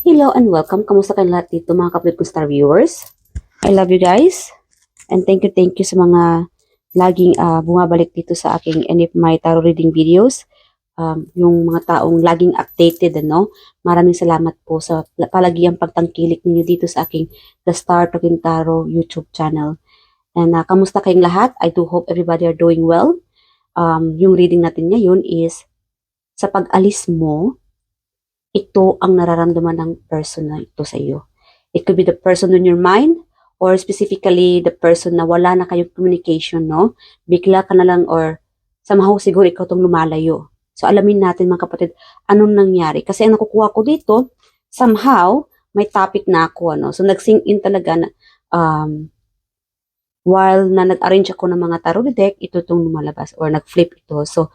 Hello and welcome. Kamusta kayong lahat dito mga kapatid ko star viewers? I love you guys. And thank you sa mga laging bumabalik dito sa aking NF My Tarot Reading videos. Yung mga taong laging updated, ano? Maraming salamat po sa palagiang pagtangkilik ninyo dito sa aking The Star Talking Tarot YouTube channel. And kamusta kayong lahat? I do hope everybody are doing well. Yung reading natin ngayon is sa pag-alis mo, ito ang nararamdaman ng person na ito sa iyo. It could be the person in your mind or specifically the person na wala na kayong communication, no? Bigla ka na lang or somehow siguro ikaw tong lumalayo. So alamin natin mga kapatid, anong nangyari? Kasi ang nakukuha ko dito, somehow may topic na ako, ano? So nag-sink in talaga na while na nag-arrange ako ng mga tarot deck, ito tong lumalabas or nag-flip ito. So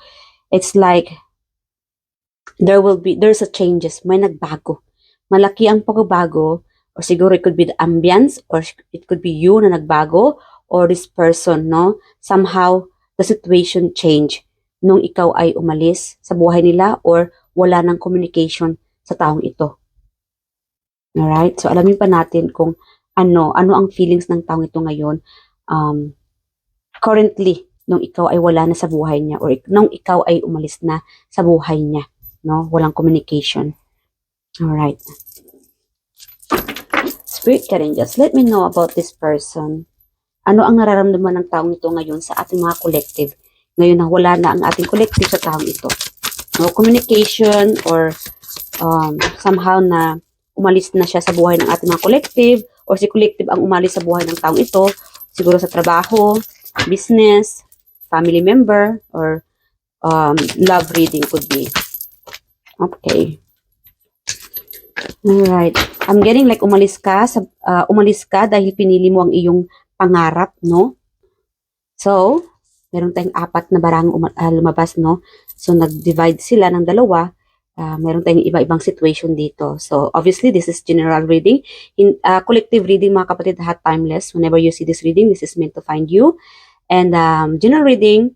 it's like there's a changes, may nagbago. Malaki ang pagbabago, or siguro it could be the ambience, or it could be you na nagbago, or this person, no? Somehow, the situation change nung ikaw ay umalis sa buhay nila or wala ng communication sa taong ito. Alright? So, alamin pa natin kung ano ang feelings ng taong ito ngayon currently nung ikaw ay wala na sa buhay niya or nung ikaw ay umalis na sa buhay niya. No, walang communication. All right. Spirit guardian, just let me know about this person. Ano ang nararamdaman ng taong ito ngayon sa ating mga collective? Ngayon na wala na ang ating collective sa taong ito. No communication or somehow na umalis na siya sa buhay ng ating mga collective or si collective ang umalis sa buhay ng taong ito, siguro sa trabaho, business, family member, or love reading could be. Okay. Alright. I'm getting like umalis ka dahil pinili mo ang iyong pangarap, no? So, meron tayong 4 na barang lumabas, no? So, nag-divide sila ng dalawa. Meron tayong iba-ibang situation dito. So, obviously, this is general reading. Collective reading, mga kapatid, timeless. Whenever you see this reading, this is meant to find you. And general reading,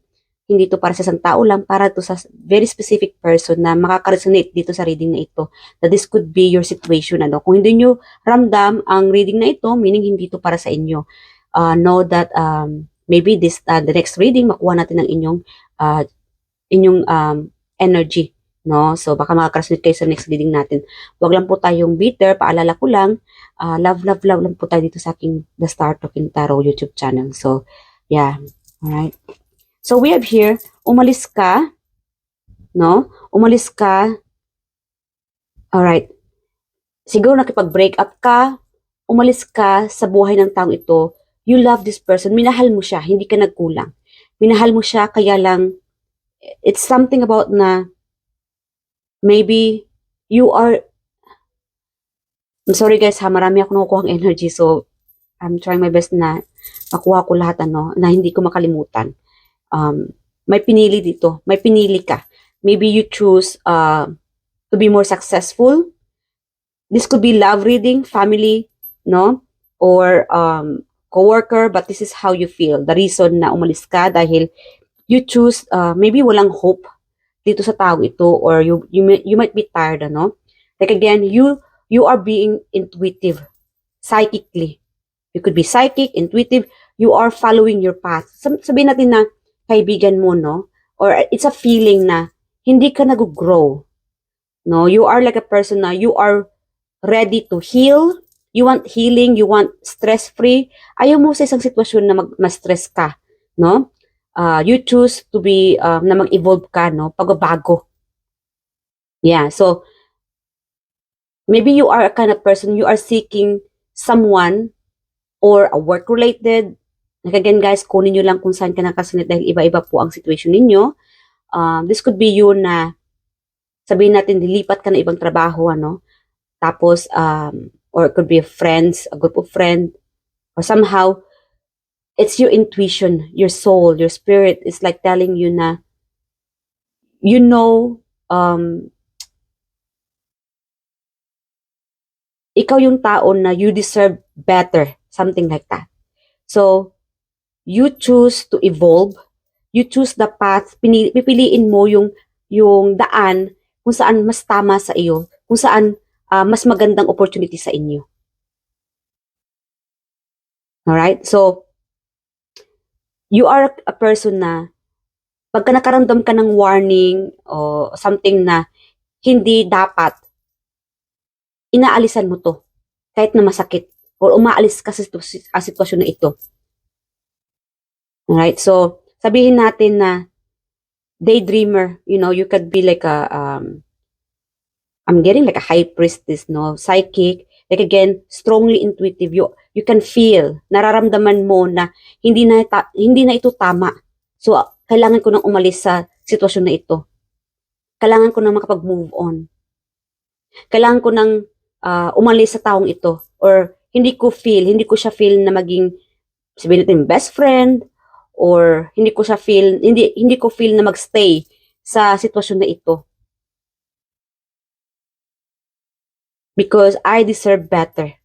hindi to para sa isang tao lang, para to sa very specific person na makaka-resonate dito sa reading na ito. That this could be your situation. Ano? Kung hindi nyo ramdam ang reading na ito, meaning hindi to para sa inyo. Know that maybe the next reading, makuha natin ang inyong energy. No? So baka makaka-resonate kayo sa next reading natin. Huwag lang po tayong bitter. Paalala ko lang, love lang po tayo dito sa aking The Star Talking Tarot YouTube channel. So, yeah. Alright. So, we have here, umalis ka, no? Umalis ka, alright. Siguro nakipag-break up ka, umalis ka sa buhay ng taong ito, you love this person, minahal mo siya, hindi ka nagkulang. Minahal mo siya, kaya lang, it's something about na, maybe, you are, I'm sorry guys ha, marami ako nakukuhang energy, so, I'm trying my best na makuha ko lahat, na hindi ko makalimutan. May pinili dito. May pinili ka. Maybe you choose to be more successful. This could be love reading, family, no? Or co-worker, but this is how you feel. The reason na umalis ka dahil you choose, maybe walang hope dito sa tao ito or you might be tired, ano? Like again, you are being intuitive, psychically. You could be psychic, intuitive, you are following your path. Sabihin natin na kaibigan mo, no? Or it's a feeling na hindi ka nag-grow. No? You are like a person na you are ready to heal. You want healing, you want stress-free. Ayaw mo sa isang sitwasyon na ma-stress ka, no? You choose to be, na mag-evolve ka, no? Pagbabago. Yeah, so, maybe you are a kind of person, you are seeking someone or a work-related. Again guys, kunin nyo lang kung saan ka nakasunod dahil iba-iba po ang situation ninyo. This could be you na sabihin natin dilipat ka na ibang trabaho, ano? Tapos, or it could be friends, a group of friends, or somehow, it's your intuition, your soul, your spirit is like telling you na, you know, ikaw yung tao na you deserve better, something like that. So, you choose to evolve, you choose the path, pipiliin mo yung daan kung saan mas tama sa iyo, kung saan mas magandang opportunity sa inyo. Alright? So, you are a person na pagka nakaramdam ka ng warning o something na hindi dapat, inaalisan mo to kahit na masakit or umaalis ka sa sitwasyon na ito. Alright? So, sabihin natin na daydreamer, you could be like I'm getting like a high priestess, no? Psychic, like again, strongly intuitive. You can feel, nararamdaman mo na hindi na ito tama. So, kailangan ko nang umalis sa sitwasyon na ito. Kailangan ko nang makapag-move on. Kailangan ko nang umalis sa taong ito. Or hindi ko siya feel na maging, sabihin natin, best friend, or hindi ko feel na magstay sa sitwasyon na ito. Because I deserve better.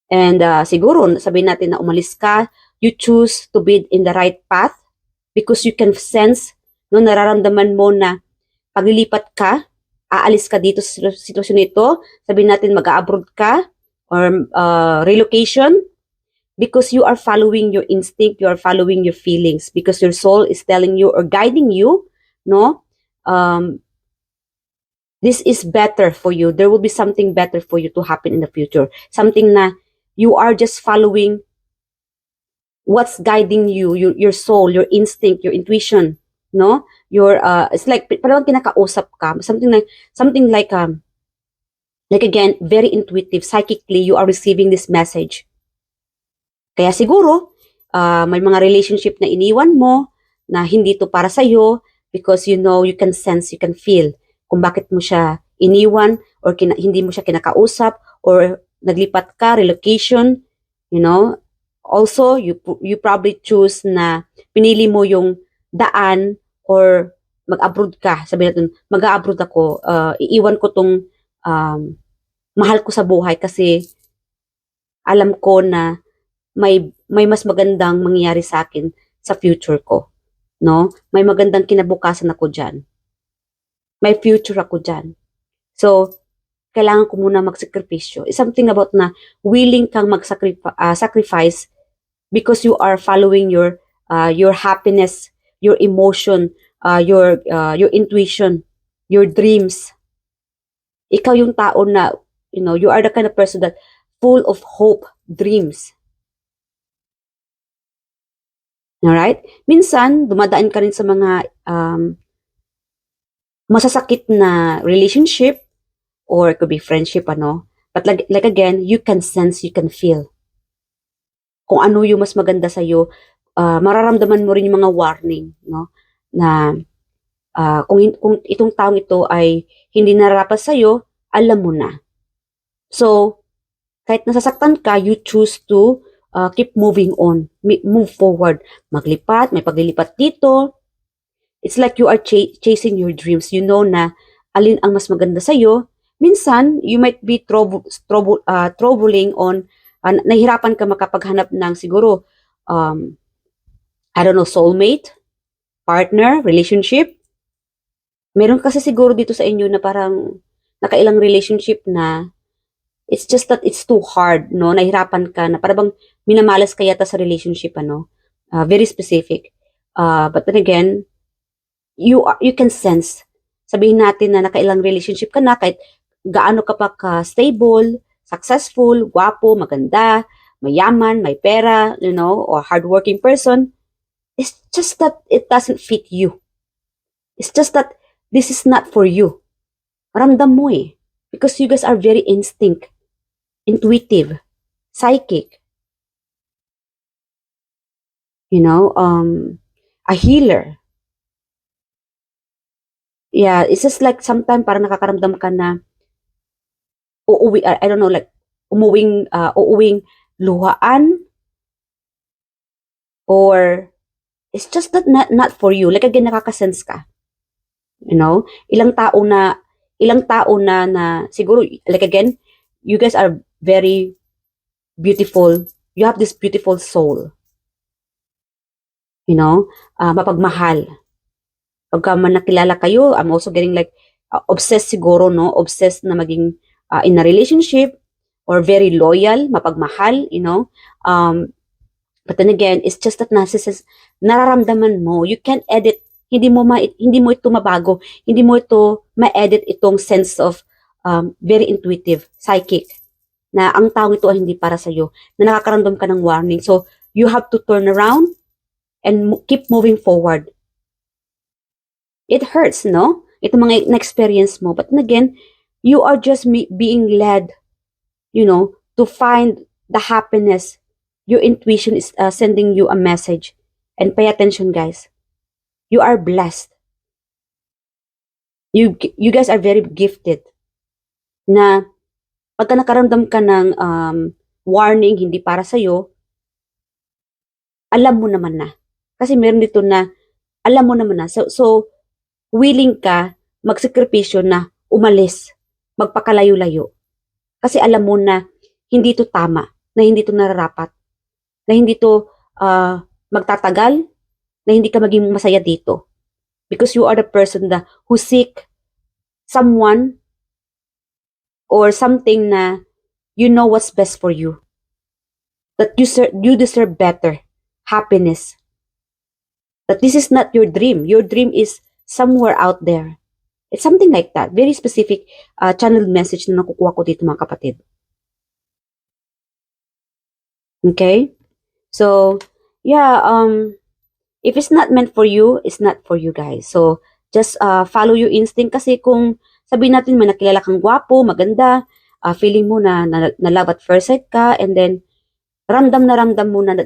And siguro, sabihin natin na umalis ka, you choose to be in the right path because you can sense, no, nararamdaman mo na paglilipat ka, aalis ka dito sa sitwasyon nito, sabihin natin mag-abroad ka, or relocation, because you are following your instinct, you are following your feelings, because your soul is telling you or guiding you, no, this is better for you. There will be something better for you to happen in the future. Something na you are just following what's guiding you, your soul, your instinct, your intuition, no? It's like parang kinakausap ka, something like again, very intuitive, psychically you are receiving this message. Kaya siguro may mga relationship na iniwan mo na hindi to para sa iyo because you can sense, you can feel kung bakit mo siya iniwan or hindi mo siya kinakausap or naglipat ka, relocation, Also, you probably choose na pinili mo yung daan or mag-abroad ka. Sabi natin, mag-abroad ako, iiwan ko tong mahal ko sa buhay kasi alam ko na may mas magandang mangyayari sa akin sa future ko. No? May magandang kinabukasan ako dyan. May future ako dyan. So, kailangan ko muna magsakripisyo. It's something about na willing kang sacrifice because you are following your happiness, your emotion, your intuition, your dreams. Ikaw yung tao na, you are the kind of person that full of hope, dreams. Alright? Minsan, dumadaan ka rin sa mga masasakit na relationship or it could be friendship, But like again, you can sense, you can feel. Kung ano yung mas maganda sa'yo, mararamdaman mo rin yung mga warning, no? Na kung itong taong ito ay hindi nararapat sa'yo, alam mo na. So, kahit nasasaktan ka, you choose to keep moving on, move forward. Maglipat, may paglilipat dito. It's like you are chasing your dreams. You know na alin ang mas maganda sa'yo. Minsan, you might be troubling on, nahihirapan ka makapaghanap ng siguro, I don't know, soulmate, partner, relationship. Meron kasi siguro dito sa inyo na parang nakailang relationship na it's just that it's too hard, no? Nahirapan ka na parang minamalas ka yata sa relationship, very specific. But then again, you can sense. Sabihin natin na nakailang relationship ka na kahit gaano ka pa ka-stable, successful, guwapo, maganda, mayaman, may pera, or hardworking person. It's just that it doesn't fit you. It's just that this is not for you. Ramdam mo eh. Because you guys are very intuitive, psychic. A healer. Yeah, it's just like sometimes parang nakakaramdam ka na I don't know, like uuwing luhaan or it's just that not for you. Like again, nakakasense ka. Ilang tao na siguro, like again, you guys are very beautiful. You have this beautiful soul. Mapagmahal. Pagka man nakilala kayo, I'm also getting like obsessed siguro, no? Obsessed na maging in a relationship or very loyal, mapagmahal, you know. But then again, it's just that nararamdaman mo, you can't edit, hindi mo ito mabago, hindi mo ito ma-edit itong sense of very intuitive, psychic, na ang taong ito ay hindi para sa'yo, na nakakaramdam ka ng warning. So, you have to turn around and keep moving forward. It hurts, no? Ito mga na-experience mo. But then again, you are just being led, you know, to find the happiness. Your intuition is sending you a message. And pay attention, guys. You are blessed. You guys are very gifted. Na pagka nakaramdam ka ng warning, hindi para sa'yo, alam mo naman na. Kasi meron dito na, alam mo naman na. So willing ka magsakripisyo na umalis, magpakalayo-layo. Kasi alam mo na hindi to tama, na hindi to nararapat, na hindi to magtatagal, na hindi ka maging masaya dito. Because you are the person who seek someone or something na you know what's best for you. That you deserve better, happiness. That this is not your dream. Your dream is somewhere out there. It's something like that. Very specific channel message na nakukuha ko dito, mga kapatid. Okay? So, yeah, if it's not meant for you, it's not for you, guys. So, just follow your instinct. Kasi kung sabihin natin may nakilala kang gwapo, maganda, feeling mo na love at first sight ka, and then ramdam mo na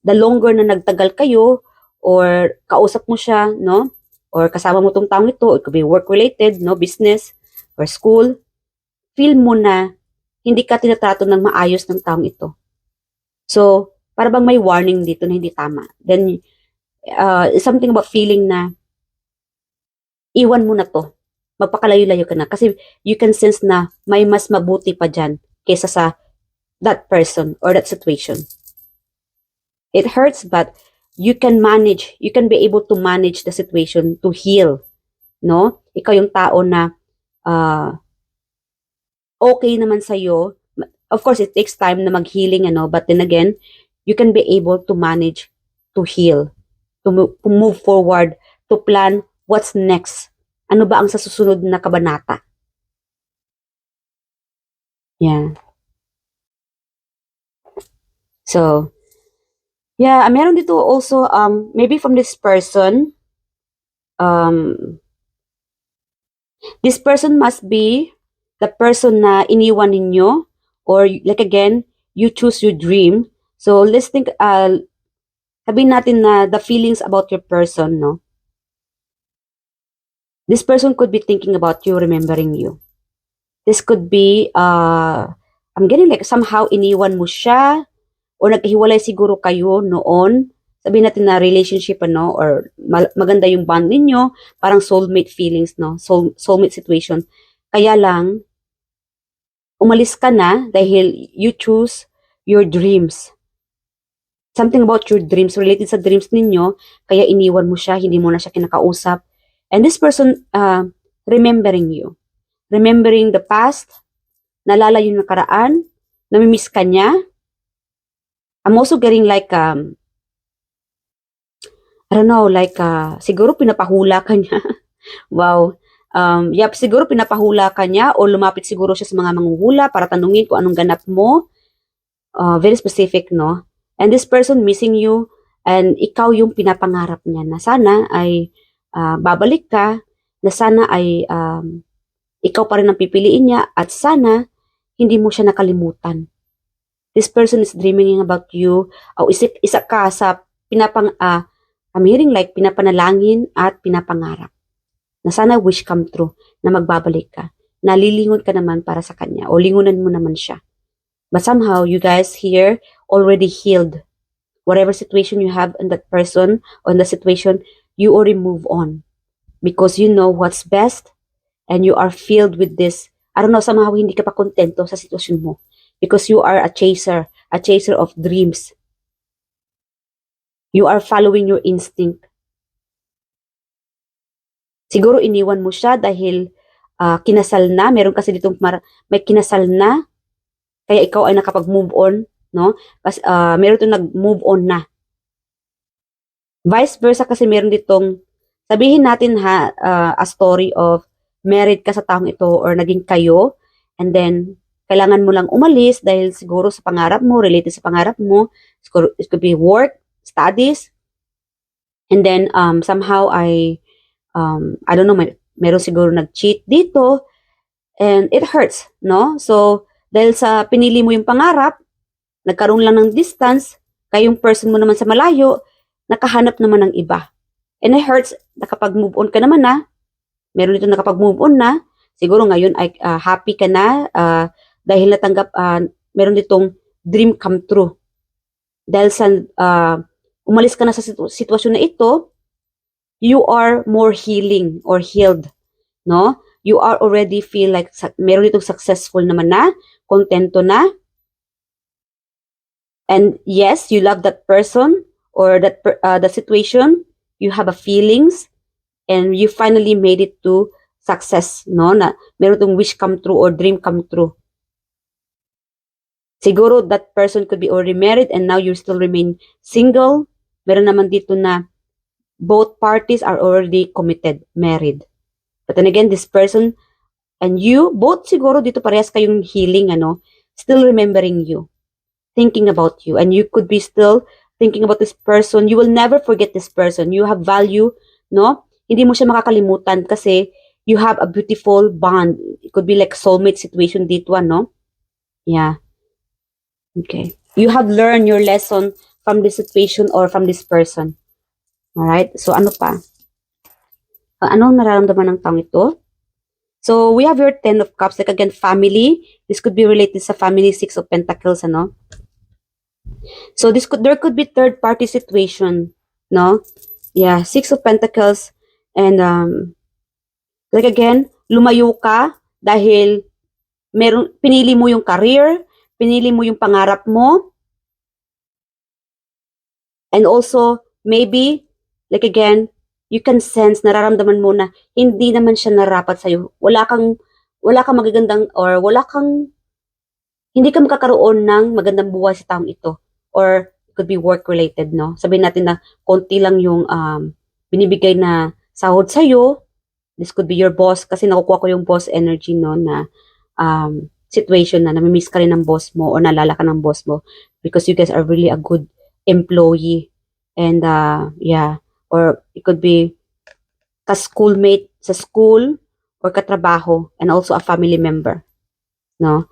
the longer na nagtagal kayo, or kausap mo siya, no? Or kasama mo tong taong ito, it could be work-related, no? Business, or school, feel mo na hindi ka tinatrato ng maayos ng taong ito. So, para bang may warning dito na hindi tama. Then, something about feeling na iwan mo na to. Magpakalayo-layo ka na. Kasi you can sense na may mas mabuti pa dyan kaysa sa that person or that situation. It hurts, but you can be able to manage the situation to heal. No? Ikaw yung tao na okay naman sa'yo. Of course, it takes time na mag-healing, but then again, you can be able to manage to heal, to move forward, to plan what's next. Ano ba ang sa susunod na kabanata? Yeah. So, yeah, meron dito also, maybe from this person, this person must be the person na iniwan ninyo, or like again, you choose your dream. So, let's think, sabihin natin na the feelings about your person, no? This person could be thinking about you, remembering you. This could be, I'm getting like somehow iniwan mo siya, or naghiwalay siguro kayo noon. Sabihin natin na relationship, or maganda yung bond ninyo, parang soulmate feelings, no? Soulmate situation. Kaya lang, umalis ka na dahil you choose your dreams. Something about your dreams, related sa dreams ninyo, kaya iniwan mo siya, hindi mo na siya kinakausap. And this person, remembering you. Remembering the past, nalala yung nakaraan, namimiss ka niya. I'm also getting like, I don't know, like, siguro pinapahula ka niya. Wow. Siguro pinapahula ka niya, o lumapit siguro siya sa mga manghuhula para tanungin kung anong ganap mo. Very specific, no? And this person missing you, and ikaw yung pinapangarap niya na sana ay babalik ka, na sana ay ikaw pa rin ang pipiliin niya, at sana hindi mo siya nakalimutan. This person is dreaming about you, o isa ka sa I'm hearing like pinapanalangin at pinapangarap na sana wish come true, na magbabalik ka, nalilingon ka naman para sa kanya, o lingunan mo naman siya. But somehow, you guys here already healed. Whatever situation you have in that person, or in the situation, you already move on. Because you know what's best, and you are filled with this, I don't know, somehow hindi ka pa kontento sa sitwasyon mo. Because you are a chaser of dreams. You are following your instinct. Siguro iniwan mo siya dahil kinasal na. Meron kasi ditong may kinasal na, kaya ikaw ay nakapag-move on, no? Kasi meron itong nag-move on na. Vice versa kasi meron ditong, sabihin natin ha, a story of married ka sa taong ito or naging kayo, and then kailangan mo lang umalis dahil siguro sa pangarap mo, related sa pangarap mo, siguro it could be work, studies, and then somehow I don't know, meron siguro nag-cheat dito, and it hurts, no? So, dahil sa pinili mo yung pangarap, nagkaroon lang ng distance, kayong person mo naman sa malayo, nakahanap naman ng iba. And it hurts, nakapag-move on ka naman na, meron dito nakapag-move on na, siguro ngayon ay happy ka na, dahil natanggap, meron ditong dream come true. Dahil sa umalis ka na sa sitwasyon na ito, you are more healing or healed, no? You are already feel like meron ditong successful naman na, kontento na, and yes, you love that person or that the situation, you have a feelings, and you finally made it to success, no? Na meron itong wish come true or dream come true. Siguro that person could be already married and now you still remain single. Meron naman dito na both parties are already committed, married. But then again, this person and you, both siguro dito parehas kayong healing, ano, still remembering you, thinking about you, and you could be still thinking about this person. You will never forget this person. You have value, no? Hindi mo siya makakalimutan kasi you have a beautiful bond. It could be like soulmate situation dito, no? Yeah. Okay. You have learned your lesson from this situation or from this person. Alright? So, ano pa? Anong nararamdaman ng taong ito? So, we have your Ten of Cups. Like again, family. This could be related sa family. Six of Pentacles, ano? So, there could be third party situation, no? Yeah, Six of Pentacles. And, like again, lumayo ka dahil pinili mo yung career, pinili mo yung pangarap mo. And also, maybe, like again, you can sense, nararamdaman mo na hindi naman siya narapat sa'yo. Wala kang magagandang, or hindi ka makakaroon ng magandang buhay sa taong ito. Or, it could be work-related, no? Sabihin natin na konti lang yung binibigay na sahod sa'yo. This could be your boss, kasi nakukuha ko yung boss energy, no, na situation na namimiss ka rin ng boss mo o nalala ka ng boss mo because you guys are really a good employee. And yeah, or it could be ka-schoolmate sa school or katrabaho, and also a family member, no?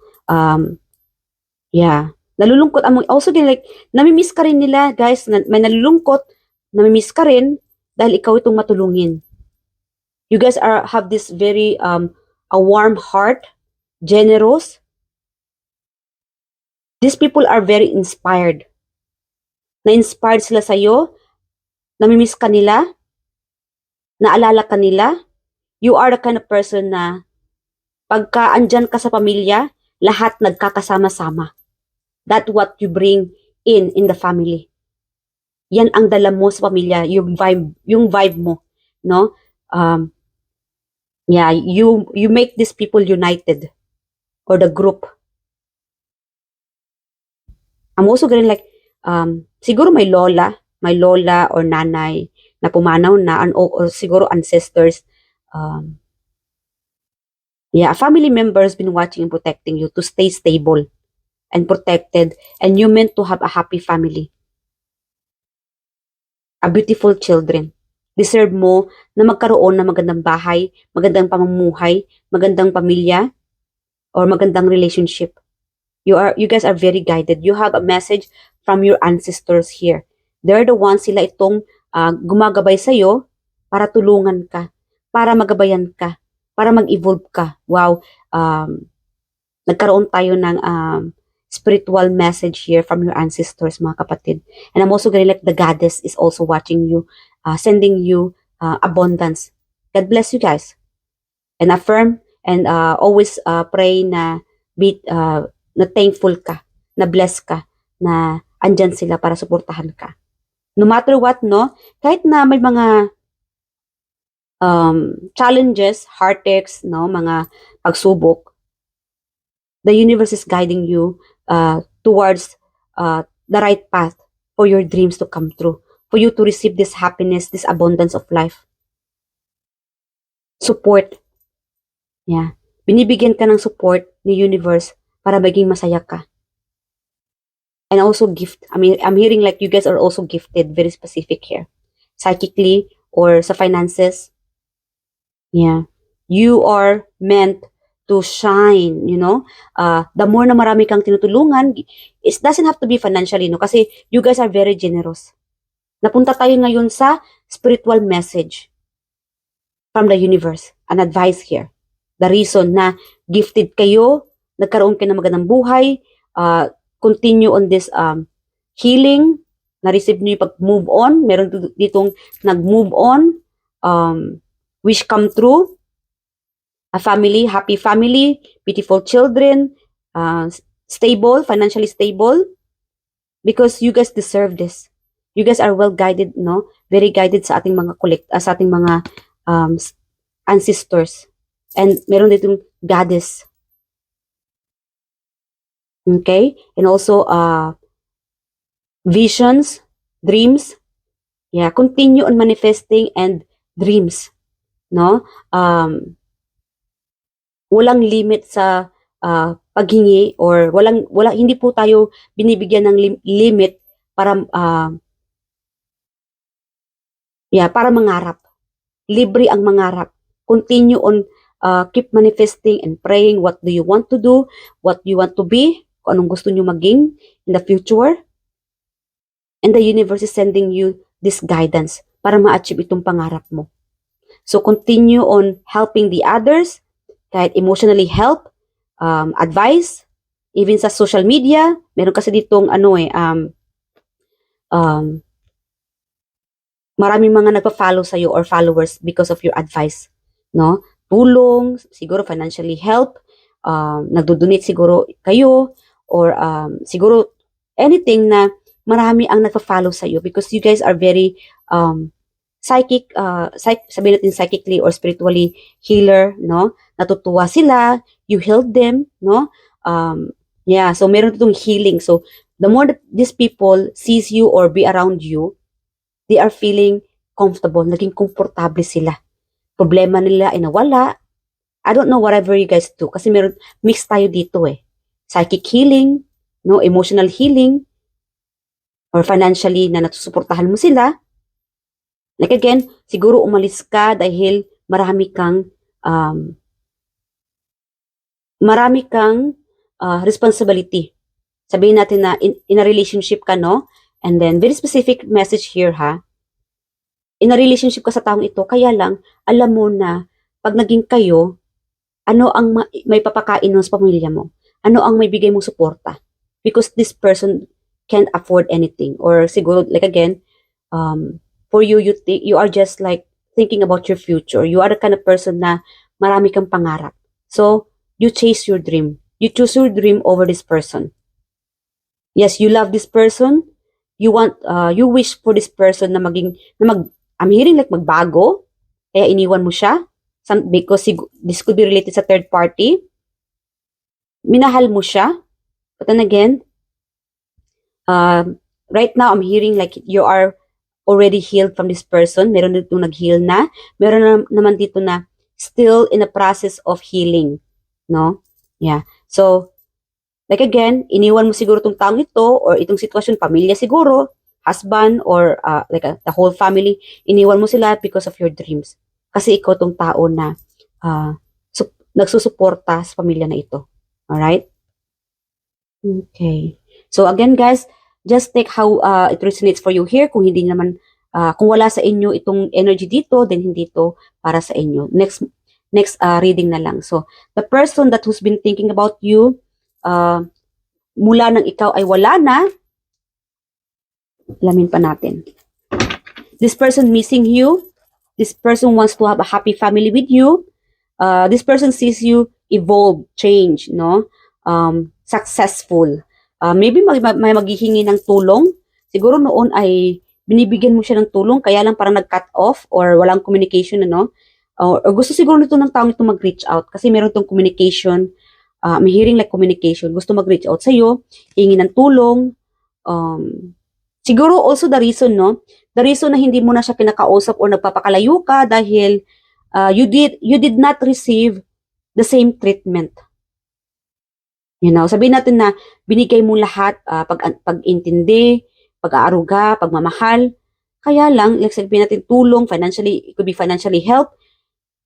Yeah, nalulungkot also din, like namimiss ka rin nila, guys. May nalulungkot, namimiss ka rin dahil ikaw itong matulungin. You guys have this very a warm heart, generous. These people are very inspired. Na-inspired sila sa'yo, namimiss ka nila, naalala ka nila. You are the kind of person na pagka andyan ka sa pamilya, lahat nagkakasama-sama. That's what you bring in the family. Yan ang dala mo sa pamilya, yung vibe mo, no? Yeah, you make these people united, or the group. I'm also getting like, siguro may lola or nanay na pumanaw na, or siguro ancestors. Yeah, a family member has been watching and protecting you to stay stable and protected, and you meant to have a happy family. A beautiful children. Deserve mo na magkaroon ng magandang bahay, magandang pamumuhay, magandang pamilya, or magandang relationship. You guys are very guided. You have a message from your ancestors here. They're the ones, sila itong gumagabay sa'yo para tulungan ka, para magabayan ka, para mag-evolve ka. Wow, nagkaroon tayo ng spiritual message here from your ancestors, mga kapatid. And I'm also getting like the goddess is also watching you, sending you abundance. God bless you guys. And affirm and always pray na na thankful ka, na bless ka, na andyan sila para suportahan ka. No matter what, no? Kahit na may mga challenges, heartaches, no, mga pagsubok, the universe is guiding you towards the right path for your dreams to come true, for you to receive this happiness, this abundance of life. Support. Yeah. Binibigyan ka ng support ni universe para maging masaya ka. And also gift. I mean, I'm hearing like you guys are also gifted, very specific here. Psychically or sa finances. Yeah. You are meant to shine, you know. The more na marami kang tinutulungan, it doesn't have to be financially, no? Kasi you guys are very generous. Napunta tayo ngayon sa spiritual message from the universe. An advice here. The reason na gifted kayo, nagkaroon kayo ng magandang buhay, continue on this healing, na-receive niyo yung pag-move on, meron ditong nag-move on, wish come true, a family, happy family, beautiful children, stable, financially stable, because you guys deserve this. You guys are well guided, no? Very guided sa ating mga sa ating mga ancestors. And meron ditong goddess. Okay? And also visions, dreams. Yeah, continue on manifesting and dreams, no? Walang limit sa paghingi or hindi po tayo binibigyan ng limit para para mangarap. Libre ang mangarap. Continue on keep manifesting and praying what do you want to do, what you want to be, kung anong gusto nyo maging in the future. And the universe is sending you this guidance para ma-achieve itong pangarap mo. So continue on helping the others, kahit emotionally help, advice, even sa social media. Meron kasi ditong maraming mga nagpa-follow sa'yo or followers because of your advice, no? Tulong, siguro financially help, nagdo-donate siguro kayo, or siguro anything na marami ang nagpa-follow sa'yo because you guys are very psychic, sabihin natin psychically or spiritually healer, no? Natutuwa sila, you healed them, no? So meron itong healing. So the more that these people sees you or be around you, they are feeling comfortable, naging komportable sila. Problema nila ay nawala. I don't know whatever you guys do kasi meron mix tayo dito eh. Psychic healing, no, emotional healing, or financially na natusuportahan mo sila. Like again, siguro umalis ka dahil marami kang responsibility. Sabihin natin na in a relationship ka, no? And then, very specific message here, ha? In a relationship ka sa taong ito, kaya lang, alam mo na, pag naging kayo, ano ang may papakain mo sa pamilya mo? Ano ang may bigay mong suporta? Because this person can't afford anything. Or siguro, like again, for you, you are just like thinking about your future. You are the kind of person na marami kang pangarap. So, you chase your dream. You choose your dream over this person. Yes, you love this person. You want, you wish for this person na I'm hearing like magbago. Kaya iniwan mo siya. Because this could be related sa third party. Minahal mo siya. But then again, right now I'm hearing like you are already healed from this person. Meron dito nag-heal na. Meron naman dito na still in the process of healing. No? Yeah. So, like again, iniwan mo siguro itong taong ito or itong sitwasyon, pamilya siguro, husband or the whole family, iniwan mo sila because of your dreams. Kasi ikaw itong tao na nagsusuporta sa pamilya na ito. Alright? Okay. So again guys, just take how it resonates for you here. Kung hindi naman, kung wala sa inyo itong energy dito, then hindi ito para sa inyo. Next reading na lang. So, the person that who's been thinking about you, mula nang ikaw ay wala na, alamin pa natin. This person missing you. This person wants to have a happy family with you. This person sees you evolve, change, no? Successful. Maybe may maghihingi ng tulong. Siguro noon ay binibigyan mo siya ng tulong, kaya lang parang nag-cut off or walang communication, ano? Or gusto siguro nito ng taong ito mag-reach out kasi meron itong communication, may hearing like communication. Gusto mag-reach out sa'yo, hingi ng tulong. Siguro also the reason, no? The reason na hindi mo na siya kinakausap o nagpapakalayo ka dahil you did not receive the same treatment. Sabihin natin na binigay mo lahat, pag-intindi, pag-aaruga, pagmamahal. Kaya lang, like sabihin natin tulong, financially, it could be financially help.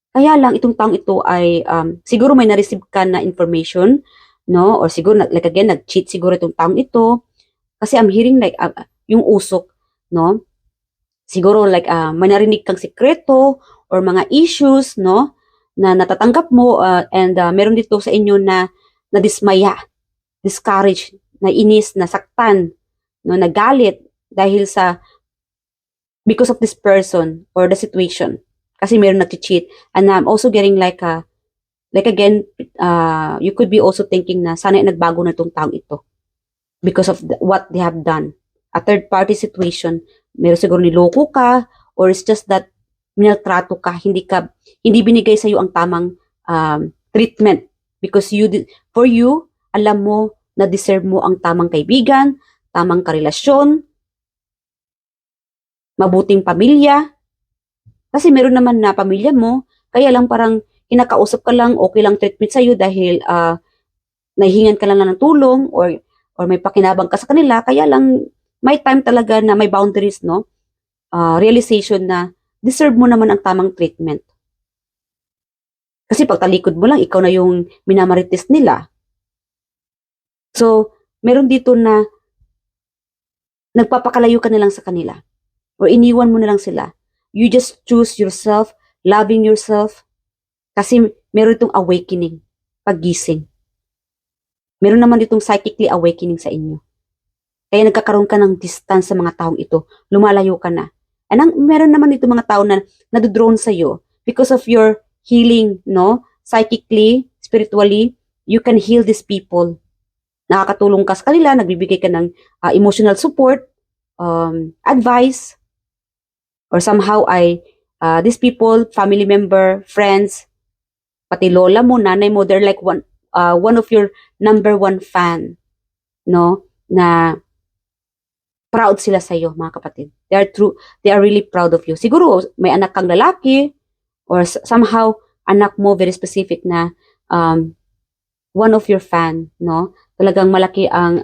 Kaya lang, itong taong ito ay, siguro may na-receive ka na information, no? Or siguro, like again, nag-cheat siguro itong taong ito. Kasi I'm hearing like, yung usok, no? Siguro like, may narinig kang sikreto or mga issues, no? Na natatanggap mo, and meron dito sa inyo na nadismaya, discouraged, nainis, nasaktan, no, nagalit dahil sa because of this person or the situation. Kasi meron nag-cheat. And I'm also getting like again, you could be also thinking na sana nagbago na itong taong ito because of what they have done. A third party situation, meron siguro niloko ka or it's just that minaltrato ka, hindi binigay sa iyo ang tamang treatment because for you, alam mo na deserve mo ang tamang kaibigan, tamang karelasyon, mabuting pamilya. Kasi meron naman na pamilya mo, kaya lang parang kinakausap ka lang, okay lang treatment sa iyo dahil nahihingan ka lang ng tulong or may pakinabang ka sa kanila, kaya lang may time talaga na may boundaries, no? Realization na deserve mo naman ang tamang treatment. Kasi pag talikod mo lang, ikaw na yung minamarites nila. So, meron dito na nagpapakalayo ka na lang sa kanila or iniwan mo na lang sila. You just choose yourself, loving yourself, kasi meron itong awakening, paggising. Meron naman ditong psychically awakening sa inyo. Kaya nagkakaroon ka ng distance sa mga taong ito, lumalayo ka na. And meron naman dito mga tao na nadodrone sa iyo because of your healing, no? Psychically, spiritually, you can heal these people. Nakakatulong ka sa kanila, nagbibigay ka ng emotional support, advice, or somehow these people, family member, friends, pati lola mo, nanay mo, they're like one of your number one fan, no? Na proud sila sa iyo, mga kapatid. They are really proud of you. Siguro may anak kang lalaki or somehow anak mo very specific na one of your fan, no? Talagang malaki ang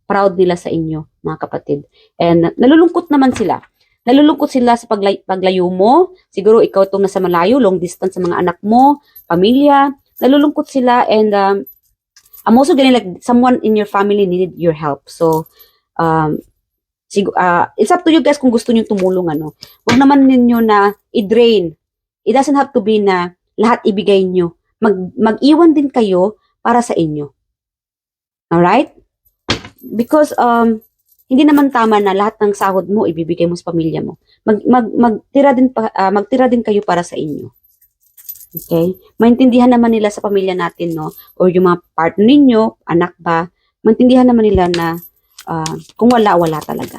proud nila sa inyo, mga kapatid. And nalulungkot naman sila. Nalulungkot sila sa paglayo mo. Siguro ikaw itong nasa malayo, long distance sa mga anak mo, pamilya. Nalulungkot sila and I'm also getting like someone in your family needed your help. So, it's up to you guys kung gusto niyo tumulong, ano. Huwag naman ninyo na i-drain. It doesn't have to be na lahat ibigay nyo. Mag-iwan din kayo para sa inyo. Alright? Because hindi naman tama na lahat ng sahod mo ibibigay mo sa pamilya mo. Magtira din kayo para sa inyo. Okay? Maintindihan naman nila sa pamilya natin, no? Or yung mga partner ninyo, anak ba, maintindihan naman nila na kung wala talaga.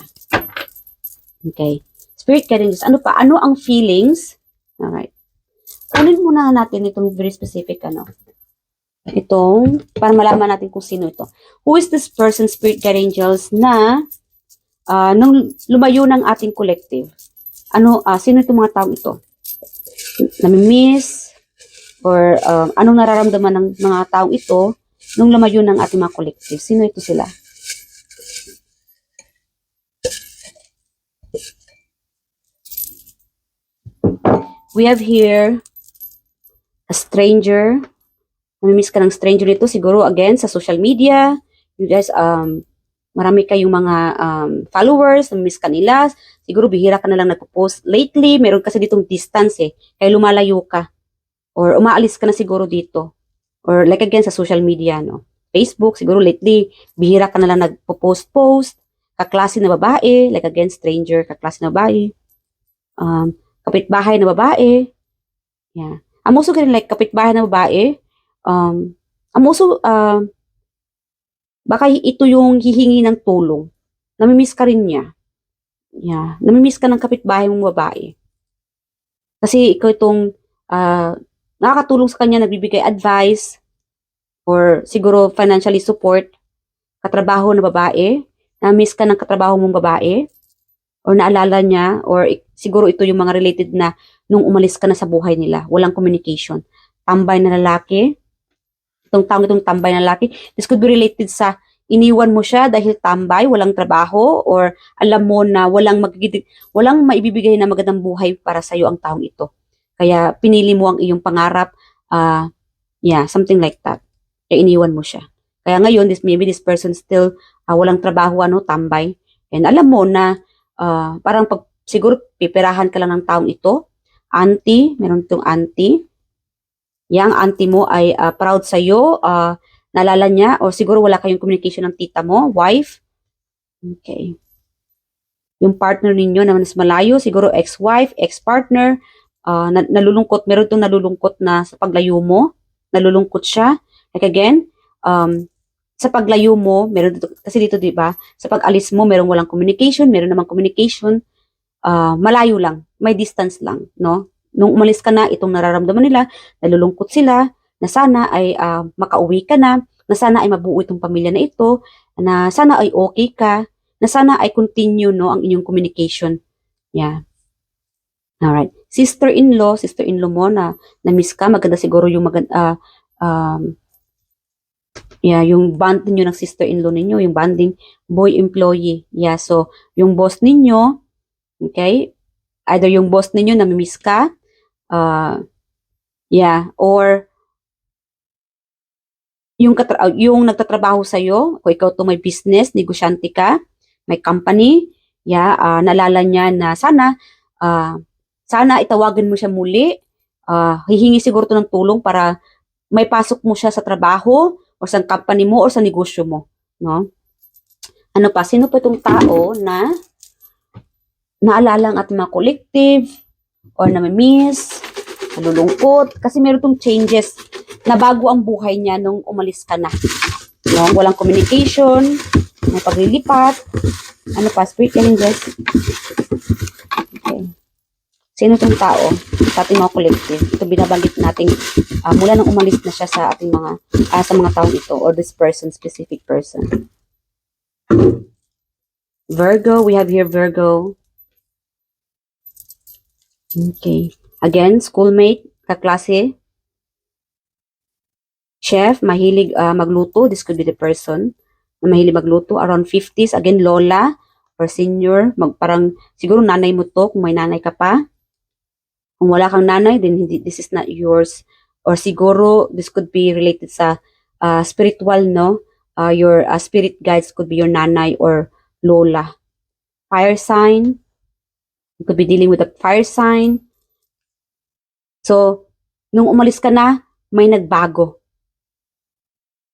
Okay? Spirit guidance, ano pa? Ano ang feelings? Alright. Kunin muna natin itong very specific, itong, para malaman natin kung sino ito. Who is this person, Spirit Guide Angels, na nung lumayo ng ating collective? Sino itong mga taong ito? Namimiss? Or anong nararamdaman ng mga taong ito nung lumayo ng ating mga collective? Sino ito sila? We have here a stranger. Namimiss ka ng stranger dito. Siguro, again, sa social media. You guys, marami kayong mga followers. Namimiss ka nila. Siguro, bihira ka na lang nagpo-post. Lately, meron kasi ditong distance Kaya lumalayo ka. Or umaalis ka na siguro dito. Or like again, sa social media, no? Facebook, siguro lately, bihira ka na lang nagpo-post. Kaklase na babae. Like again, stranger, kaklase na babae. Kapitbahay na babae. Yeah. I'm also getting like kapitbahay na babae. I'm also, baka ito yung hihingi ng tulong. Namimiss ka rin niya. Yeah, namimiss ka ng kapitbahay mong babae. Kasi ikaw itong nakakatulong sa kanya, nagbibigay advice, or siguro financially support, katrabaho na babae, na-miss ka ng katrabaho mong babae, or naalala niya, or siguro ito yung mga related na nung umalis ka na sa buhay nila, walang communication. Tambay na lalaki, itong tambay na lalaki, this could be related sa iniwan mo siya dahil tambay, walang trabaho, or alam mo na walang maibibigay na magandang buhay para sa iyo ang taong ito. Kaya pinili mo ang iyong pangarap, yeah, something like that. Kaya iniwan mo siya. Kaya ngayon, maybe this person still walang trabaho, tambay. And alam mo na parang siguro pipirahan ka lang ng taong ito. Auntie, meron itong auntie. Yang auntie mo ay proud sa'yo, naalala niya, o siguro wala kayong communication ng tita mo, wife. Okay. Yung partner ninyo na mas malayo, siguro ex-wife, ex-partner, nalulungkot, meron itong nalulungkot na sa paglayo mo, nalulungkot siya. Like again, sa paglayo mo, meron dito, kasi dito, di ba, sa pag-alis mo, merong walang communication, meron namang communication, malayo lang, may distance lang, no? Nung umalis ka na, itong nararamdaman nila, nalulungkot sila, na sana ay makauwi ka na sana ay mabuo itong pamilya na ito, na sana ay okay ka, na sana ay continue, no, ang inyong communication. Yeah. Alright. Sister-in-law mo na-miss ka, maganda siguro yung yeah, yung bond ninyo ng sister-in-law ninyo, yung bonding boy-employee. Yeah, so, yung boss ninyo, okay, either yung boss ninyo namimiss ka, yeah, or yung nagtatrabaho sa'yo, kung ikaw to may business, negosyante ka, may company, yeah, naalala niya na sana itawagan mo siya muli, hihingi siguro to ng tulong para may pasok mo siya sa trabaho, o sa company mo, o sa negosyo mo, no? Ano pa, sino pa itong tao na naalala ang ating mga collective, or namimiss, nalulungkot, kasi meron itong changes na bago ang buhay niya nung umalis ka na. No? Walang communication, may paglilipat, ano pa, spirit challenges. Okay. Sino itong tao sa ating mga collective? Ito binabanggit natin mula nang umalis na siya sa ating mga sa mga taong ito, or this person, specific person. Virgo, we have here Virgo. Okay. Again, schoolmate, kaklase, chef, mahilig magluto. This could be the person na mahilig magluto. Around 50s, again, lola or senior. Parang siguro nanay mo to, kung may nanay ka pa. Kung wala kang nanay, then this is not yours. Or siguro, this could be related sa spiritual, no? Your spirit guides could be your nanay or lola. Fire sign. You could be dealing with a fire sign. So, nung umalis ka na, may nagbago.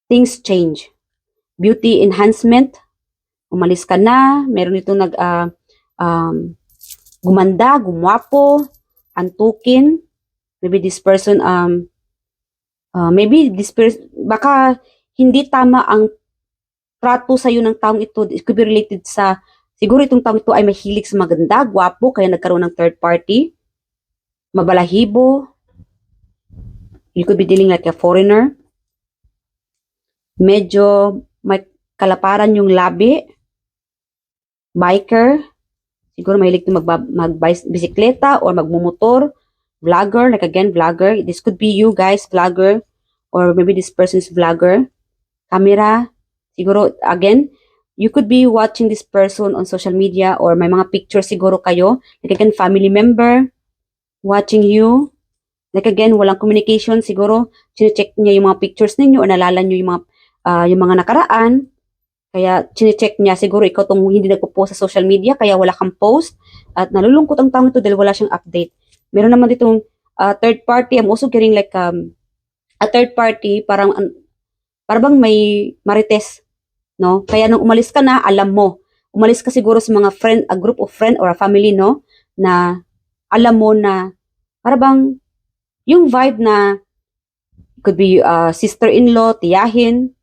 Things change. Beauty enhancement. Umalis ka na, meron itong gumanda, gumwapo, antukin. Maybe this person, baka hindi tama ang trato sa'yo ng taong ito. It could be related sa, siguro itong taong ito ay mahilig sa maganda, gwapo, kaya nagkaroon ng third party. Mabalahibo. You could be dealing like a foreigner. Medyo may kalaparan yung labi. Biker. Siguro mahilig na magbisikleta or magmumotor. Vlogger, like again, vlogger. This could be you guys, vlogger. Or maybe this person is vlogger. Camera. Siguro, again, you could be watching this person on social media, or may mga pictures siguro kayo. Like again, family member watching you. Like again, walang communication. Siguro, chinecheck niya yung mga pictures ninyo, o nalala niyo yung mga nakaraan. Kaya, chinecheck niya. Siguro, ikaw tong hindi nagpo-post sa social media, kaya wala kang post. At nalulungkot ang taong ito dahil wala siyang update. Meron naman ditong third party. I'm also getting like a third party, parang bang may marites, no? Kaya nung umalis ka na, alam mo. Umalis ka siguro sa mga friend, a group of friend or a family, no? Na alam mo na bang yung vibe na could be sister-in-law, tiyahin,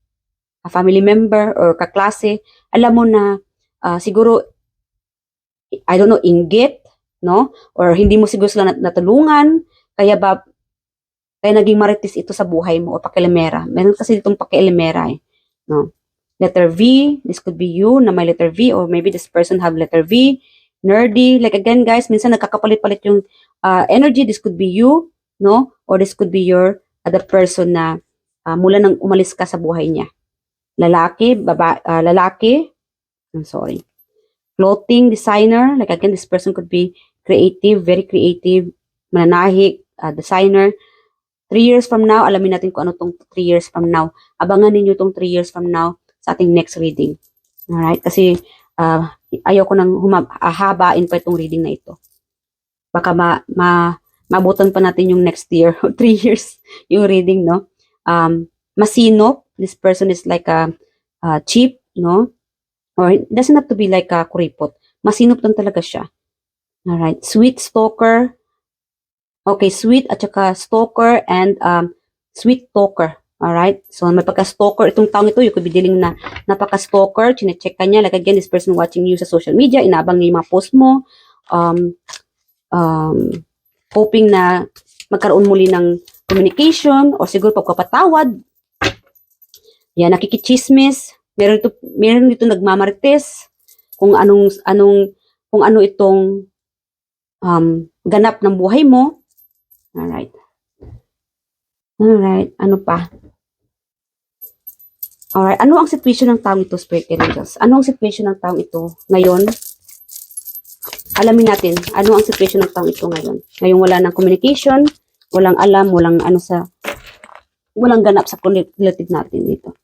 a family member, or kaklase. Alam mo na siguro I don't know, inggit, no? Or hindi mo siguro sila natulungan, kaya naging marites ito sa buhay mo o pakialamera. Meron kasi ditong pakialamera eh, no? Letter V, this could be you na may letter V, or maybe this person have letter V. Nerdy, like again guys, minsan nagkakapalit-palit yung energy. This could be you, no? Or this could be your other person na mula nang umalis ka sa buhay niya. Lalaki, lalaki, I'm sorry. Clothing designer, like again, this person could be creative, very creative, mananahi, designer. 3 years from now, alamin natin kung ano tong 3 years from now. Abangan ninyo tong 3 years from now sa ating next reading. Alright? Kasi ayoko nang habain pa itong reading na ito. Baka mabutan pa natin yung next year, 3 years yung reading, no? Masinop, this person is like a cheap, no? Or it doesn't have to be like a kuripot. Masinop lang talaga siya. Alright. Sweet stalker. Okay, sweet at saka stalker and sweet talker. Alright? So, may pagka-stalker. Itong taong ito, you could be dealing na napaka-stalker. Chine-check ka niya. Like again, this person watching you sa social media. Inaabang niya yung mga post mo. Hoping na magkaroon muli ng communication or siguro pagkapatawad. Yan, nakikichismis. Meron dito nagmamarites kung ano itong ganap ng buhay mo. Alright. Alright, ano pa? Alright, ano ang situation ng taong ito, Spirit Angels? Ano ang situation ng taong ito ngayon? Alamin natin, ano ang situation ng taong ito ngayon? Ngayon wala ng communication, walang alam, walang ganap sa relative natin dito.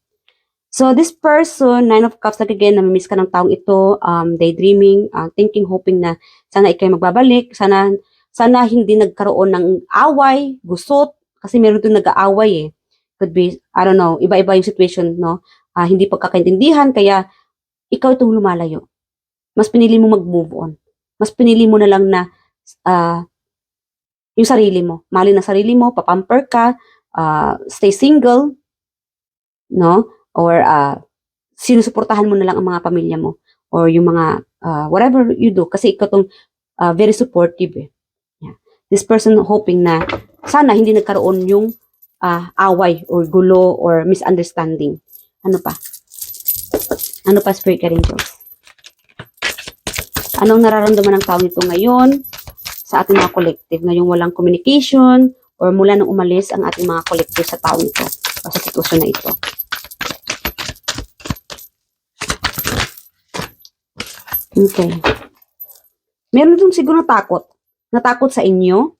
So, this person, 9 of Cups, again, namimiss ka ng taong ito, daydreaming, thinking, hoping na sana ikay magbabalik, sana hindi nagkaroon ng away, gusot, kasi meron doon nag-aaway eh. Could be, I don't know, iba-iba yung situation, no? Hindi pagkakaintindihan, kaya ikaw itong lumalayo. Mas pinili mo mag-move on. Mas pinili mo na lang na yung sarili mo. Mahalin ang sarili mo, papamper ka, stay single, no? Or sinusuportahan mo na lang ang mga pamilya mo or yung mga whatever you do kasi ikaw tong very supportive eh. Yeah. This person hoping na sana hindi nagkaroon yung away or gulo or misunderstanding. Ano pa? Ano pa, Spirit Angels? Anong nararamdaman ng tao nito ngayon sa ating mga collective? Ngayong walang communication or mula nang umalis ang ating mga collective sa tao nito o sa sitwasyon na ito. Okay. Meron dun siguro natakot. Natakot sa inyo.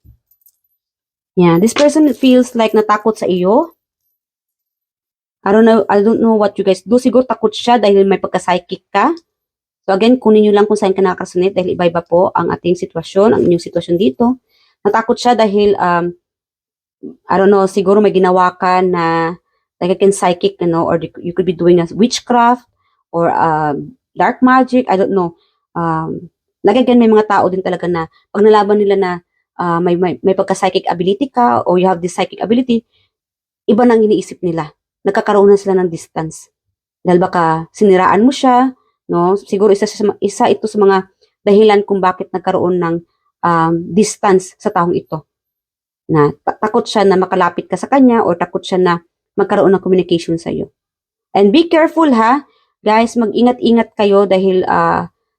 Yeah, this person feels like natakot sa iyo. I don't know what you guys do. Siguro takot siya dahil may pagka-psychic ka. So again, kunin nyo lang kung saan ka nakakasunit dahil iba-iba po ang ating sitwasyon, ang inyong sitwasyon dito. Natakot siya dahil, I don't know, siguro may ginawa ka na like again psychic, you know, or you could be doing a witchcraft or dark magic, I don't know. Like again, may mga tao din talaga na pag nalaban nila na may pagka-psychic ability ka or you have this psychic ability, iba nang iniisip nila. Nagkakaroon na sila ng distance. Dahil baka siniraan mo siya, no? Siguro isa ito sa mga dahilan kung bakit nagkaroon ng distance sa taong ito. Na takot siya na makalapit ka sa kanya or takot siya na magkaroon ng communication sa iyo. And be careful ha, guys, mag-ingat-ingat kayo dahil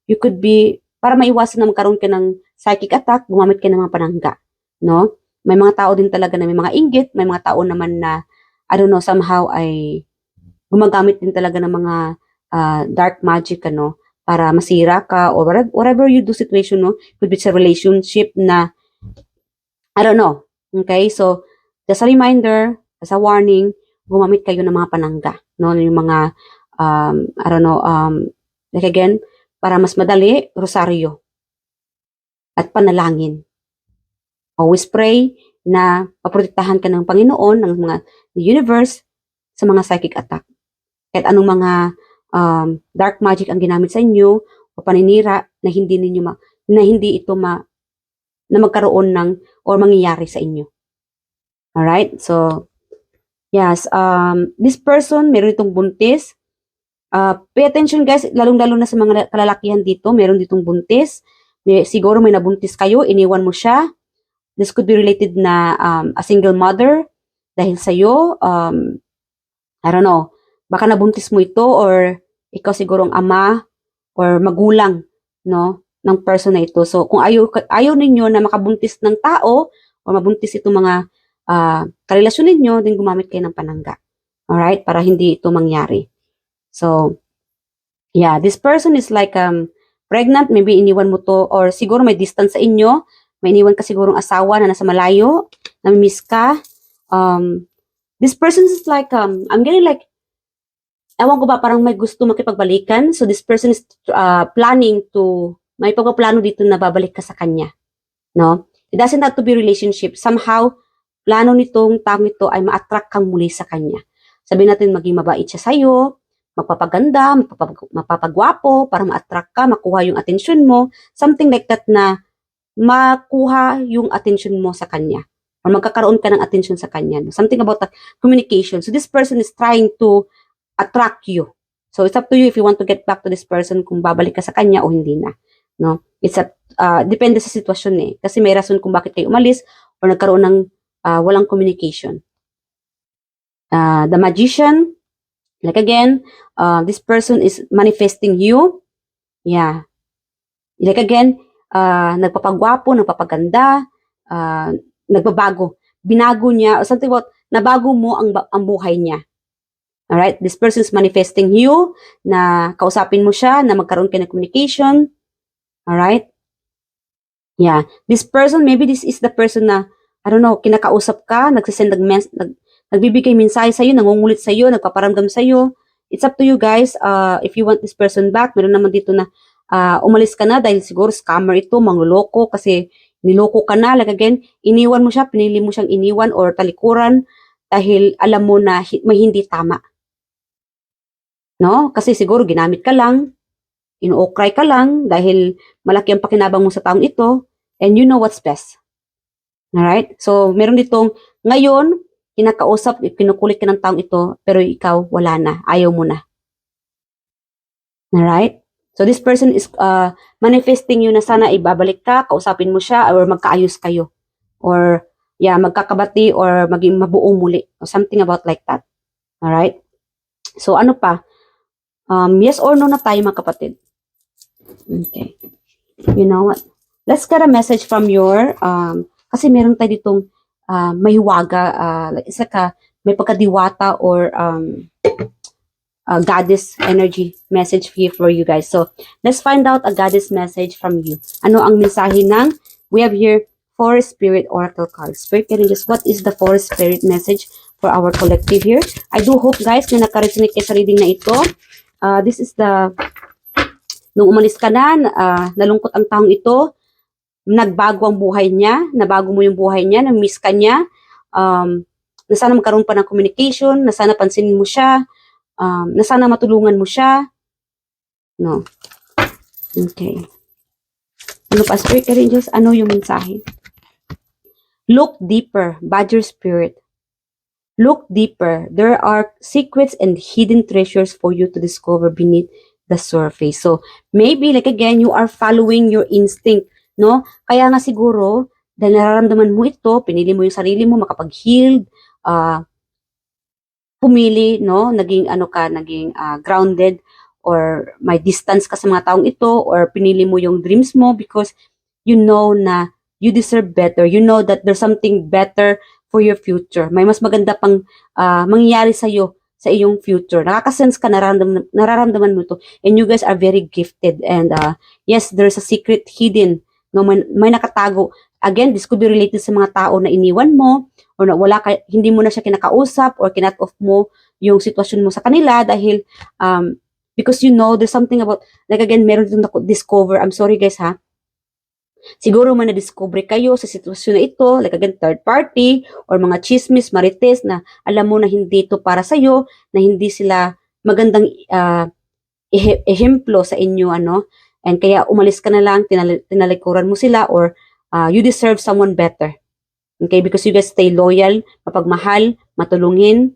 you could be, para maiwasan na magkaroon ka ng psychic attack, gumamit ka ng mga panangga, no? May mga tao din talaga na may mga inggit, may mga tao naman na, I don't know, somehow ay gumagamit din talaga ng mga dark magic, ano, para masira ka or whatever you do situation, no? Could be sa relationship na, I don't know, okay? So, just a reminder, as a warning, gumamit kayo ng mga panangga, no? Yung mga, I don't know, like again, para mas madali, rosaryo at panalangin. Always pray na maprotektahan ka ng Panginoon, ng mga universe sa mga psychic attack. Kahit anong mga dark magic ang ginamit sa inyo o paninira na hindi ito na magkaroon ng or mangyayari sa inyo. Alright? So, yes, this person, meron itong buntis. Pay attention guys, lalong-lalo na sa mga kalalakihan dito, meron ditong buntis. siguro may nabuntis kayo, iniwan mo siya. This could be related na a single mother dahil sa'yo. I don't know, baka nabuntis mo ito or ikaw siguro ang ama or magulang, no, ng person na ito. So, kung ayaw ninyo na makabuntis ng tao o mabuntis itong mga karelasyon ninyo, then gumamit kayo ng panangga. Alright? Para hindi ito mangyari. So, yeah, this person is like pregnant, maybe iniwan mo to, or siguro may distance sa inyo, may iniwan ka sigurong asawa na nasa malayo, namimiss ka. This person is like, I'm getting like, ewan ko ba, parang may gusto makipagbalikan. So this person is planning to, may pagpaplano dito na babalik ka sa kanya. No? It doesn't have to be relationship. Somehow, plano nitong tao ito ay ma-attract kang muli sa kanya. Sabihin natin, maging mabait siya sa'yo, magpapaganda, mapapagwapo, para ma-attract ka, makuha yung attention mo. Something like that na makuha yung attention mo sa kanya. Or magkakaroon ka ng attention sa kanya. No? Something about the communication. So this person is trying to attract you. So it's up to you if you want to get back to this person, kung babalik ka sa kanya o hindi na. No? It's depende sa sitwasyon eh. Kasi may rason kung bakit kayo umalis or nagkaroon ng walang communication. The magician, like again, this person is manifesting you. Yeah. Like again, nagpapagwapo, nagpapaganda, nagbabago. Binago niya, or something about, nabago mo ang buhay niya. Alright? This person is manifesting you, na kausapin mo siya, na magkaroon kayo ng communication. Alright? Yeah. This person, maybe this is the person na, I don't know, kinakausap ka, nagsisend nagbibigay mensahe sa'yo, nangungulit sa'yo, nagpaparamdam sa'yo. It's up to you guys. If you want this person back, meron naman dito na umalis ka na dahil siguro scammer ito, mangloloko kasi niloko ka na. Like again, iniwan mo siya, pinili mo siyang iniwan or talikuran dahil alam mo na may hindi tama. No? Kasi siguro ginamit ka lang, inuokray ka lang dahil malaki ang pakinabang mo sa taong ito and you know what's best. Alright? So, meron ditong ngayon, kinakausap, kinukulit ka ng taong ito, pero ikaw, wala na. Ayaw mo na. Alright? So, this person is manifesting you na sana ibabalik ka, kausapin mo siya, or magkaayos kayo. Or, yeah, magkakabati, or maging mabuo muli. Or something about like that. Alright? So, ano pa? Yes or no na tayo, mga kapatid. Okay. You know what? Let's get a message from your, kasi meron tayo ditong may hiwaga, like isa ka, may pagkadiwata or goddess energy message here for you guys. So, let's find out a goddess message from you. Ano ang mensahe ng, we have here, Forest Spirit Oracle cards. Spirit just what is the Forest Spirit message for our collective here? I do hope guys na naka-resonate kayo sa reading na ito. This is the, nung umalis ka na, nalungkot ang taong ito, nagbago ang buhay niya, nabago mo yung buhay niya, na-miss ka niya, na sana magkaroon pa ng communication, na sana pansinin mo siya, na sana matulungan mo siya. No. Okay. Ano pa, Spirit Angels? Ano yung mensahe? Look deeper, Badger Spirit. Look deeper. There are secrets and hidden treasures for you to discover beneath the surface. So, maybe, like again, you are following your instinct. No? Kaya nga siguro, dahil nararamdaman mo ito, pinili mo yung sarili mo, makapag-healed, pumili, no? Naging grounded, or may distance ka sa mga taong ito, or pinili mo yung dreams mo because you know na you deserve better. You know that there's something better for your future. May mas maganda pang mangyayari sa'yo, sa iyong future. Nakaka-sense ka, nararamdaman mo ito. And you guys are very gifted. And yes, there's a secret hidden. No, may nakatago. Again, this could be related sa mga tao na iniwan mo or na hindi mo na siya kinakausap or kinat off mo yung sitwasyon mo sa kanila dahil because you know there's something about, like again, meron din ako discover. I'm sorry guys ha. Siguro man na-discover kayo sa sitwasyon na ito, like again, third party or mga chismis, marites na alam mo na hindi ito para sa'yo, na hindi sila magandang ehemplo sa inyo, ano. And kaya umalis ka na lang, tinalikuran mo sila, or you deserve someone better. Okay? Because you guys stay loyal, mapagmahal, matulungin.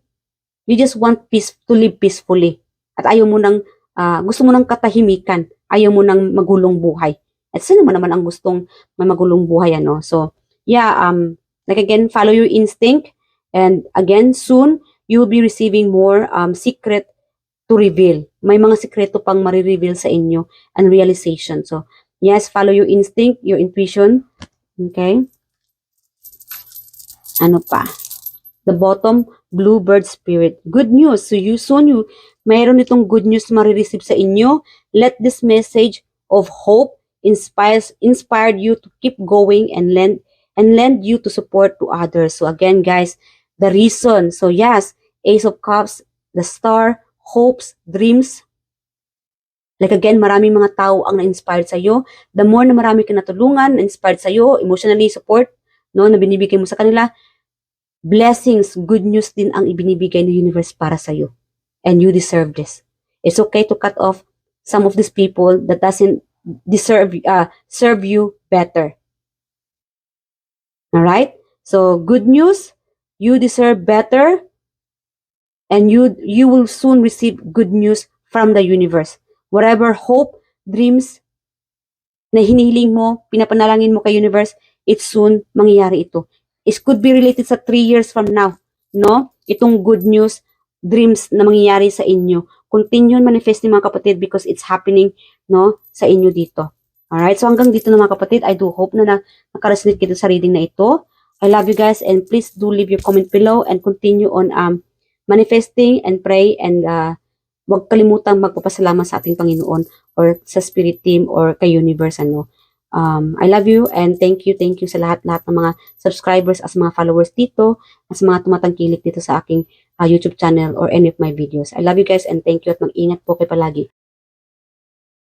You just want peace, to live peacefully. At ayaw mo nang, gusto mo nang katahimikan. Ayaw mo nang magulong buhay. At sino naman ang gustong may magulong buhay, ano? So, yeah, like again, follow your instinct. And again, soon, you'll be receiving more secret to reveal. May mga sikreto pang marireveal sa inyo and realization. So, yes, follow your instinct, your intuition. Okay? Ano pa? The bottom, bluebird spirit. Good news. So you mayroon itong good news marireceive sa inyo. Let this message of hope inspired you to keep going and lend you to support to others. So again, guys, the reason. So yes, Ace of Cups, the star, hopes, dreams. Like again, maraming mga tao ang na-inspired sa iyo. The more na marami ka natulungan, na-inspired sa iyo, emotionally support, no, na binibigay mo sa kanila, blessings, good news din ang ibinibigay ng universe para sa iyo. And you deserve this. It's okay to cut off some of these people that doesn't serve you better. Alright? So, good news, you deserve better, and you will soon receive good news from the universe. Whatever hope, dreams na hinihiling mo, pinapanalangin mo kay universe, it's soon mangyayari ito. It could be related sa 3 years from now, no? Itong good news, dreams na mangyayari sa inyo. Continue manifesting mga kapatid because it's happening, no, sa inyo dito. Alright, so hanggang dito na mga kapatid, I do hope na nakaresonate kayo sa reading na ito. I love you guys and please do leave your comment below and continue on manifesting and pray and huwag kalimutang magpapasalamat sa ating Panginoon or sa spirit team or kay universe, ano. I love you and thank you sa lahat-lahat ng mga subscribers as mga followers dito, as mga tumatangkilik dito sa aking YouTube channel or any of my videos. I love you guys and thank you at mag-ingat po kayo palagi.